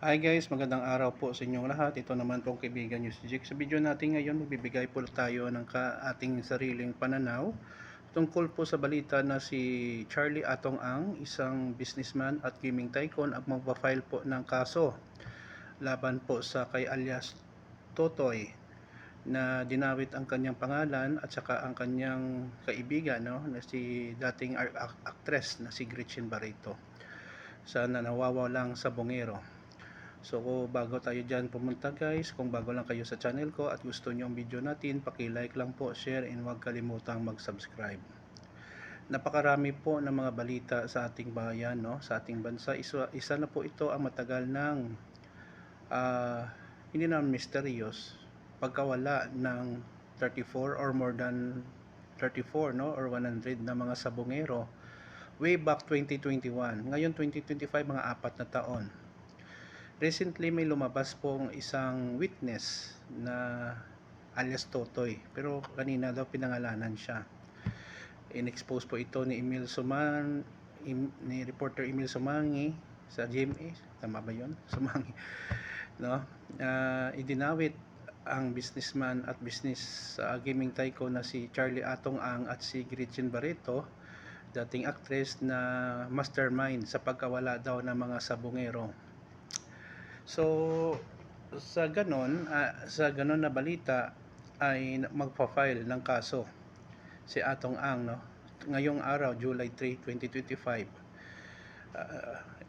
Hi guys, magandang araw po sa inyong lahat. Ito naman pong kaibigan nyo si Jake. Sa video natin ngayon, magbibigay po tayo ng ating sariling pananaw tungkol po sa balita na si Charlie Atong Ang, isang businessman at gaming tycoon, ang magpa-file po ng kaso laban po sa kay alias Totoy na dinawit ang kanyang pangalan at saka ang kanyang kaibigan, no, na si dating actress na si Gretchen Barreto sa nawawalang sa Bongero. So bago tayo dyan pumunta guys, kung bago lang kayo sa channel ko at gusto nyo ang video natin, paki-like lang po, share, and huwag kalimutang mag-subscribe. Napakarami po ng mga balita sa ating bayan, no? Sa ating bansa. Isa na po ito ang matagal ng hindi naman mysterious pagkawala ng 34 or more than 34, no, or 100 na mga sabongero way back 2021. Ngayon 2025, mga 4 na taon. Recently may lumabas pong isang witness na alias Totoy, pero kanina daw pinangalanan siya. In-expose po ito ni ni reporter Emil Sumangi sa GMA, tama ba 'yon? Sumangi, no? Idinawit ang businessman at business gaming tycoon na si Charlie Atong Ang at si Gretchen Barreto, dating actress, na mastermind sa pagkawala daw ng mga sabongero. So sa ganon na balita ay magpa-file ng kaso si Atong Ang, no, ngayong araw, July 3, 2025.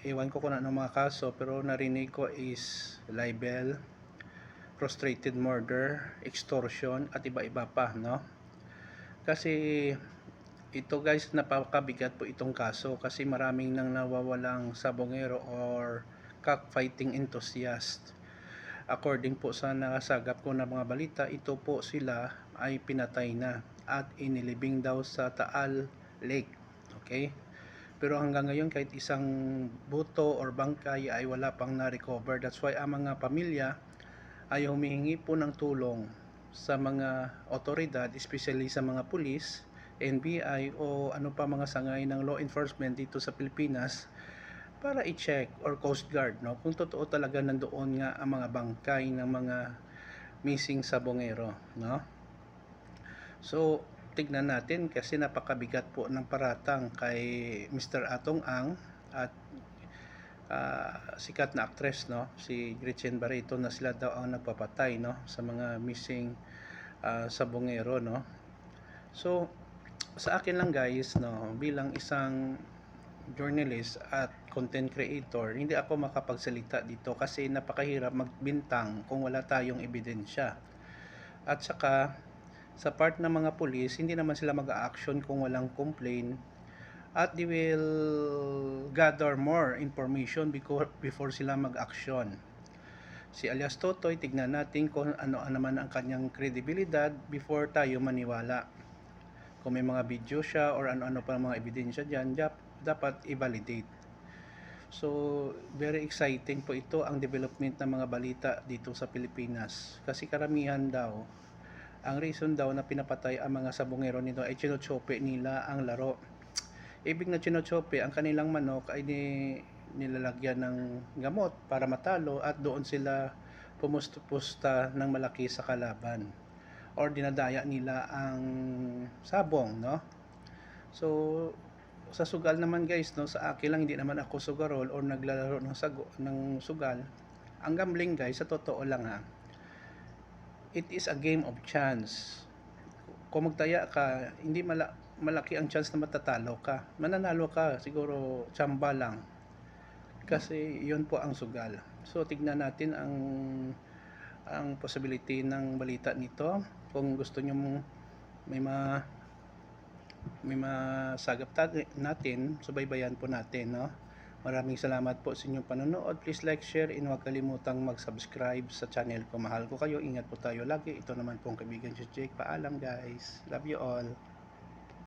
Ewan ko kung ano mga kaso, pero narinig ko is libel, frustrated murder, extortion, at iba-iba pa, no? Kasi ito guys, napakabigat po itong kaso kasi maraming nang nawawalang sabongero or cockfighting enthusiast. According po sa nakasagap ko na mga balita, ito po sila ay pinatay na at inilibing daw sa Taal Lake. Okay? Pero hanggang ngayon, kahit isang buto or bangkay ay wala pang na-recover. That's why ang mga pamilya ay humihingi po ng tulong sa mga otoridad, especially sa mga pulis, NBI o ano pa mga sangay ng law enforcement dito sa Pilipinas, para i-check, or Coast Guard, no, kung totoo talaga nandoon nga ang mga bangkay ng mga missing sabongero, no. So tignan natin kasi napakabigat po ng paratang kay Mr. Atong Ang at sikat na actress, no, si Gretchen Barreto, na sila daw ang nagpapatay, no, sa mga missing sabongero, no. So sa akin lang guys, no, bilang isang journalist at content creator, hindi ako makapagsalita dito kasi napakahirap magbintang kung wala tayong ebidensya. At saka sa part ng mga pulis, hindi naman sila mag-a-action kung walang complaint, at they will gather more information before sila mag-action. Si alias Totoy, tignan natin kung ano naman ang kanyang kredibilidad before tayo maniwala. Kung may mga video siya or ano-ano pa mga ebidensya dyan, dapat i-validate. So very exciting po ito, ang development ng mga balita dito sa Pilipinas, kasi karamihan daw, ang reason daw na pinapatay ang mga sabongero nito ay chinochope nila ang laro. Ibig na chinochope, ang kanilang manok ay nilalagyan ng gamot para matalo at doon sila pumusta ng malaki sa kalaban, or dinadaya nila ang sabong, no. So sa sugal naman guys, no, sa akin lang, hindi naman ako sugarol or naglalaro ng sugal. Ang gambling guys, sa totoo lang ha, it is a game of chance. Kung magtaya ka, hindi malaki ang chance na matatalo ka. Mananalo ka siguro tsamba lang, kasi yun po ang sugal. So tignan natin ang possibility ng balita nito. Kung gusto nyo may masagap natin, subaybayan po natin, no. Maraming salamat po sa inyong panonood. Please like, share, and huwag kalimutang mag-subscribe sa channel ko. Mahal ko kayo, ingat po tayo lagi. Ito naman pong kaibigan si Jake. Paalam guys, love you all.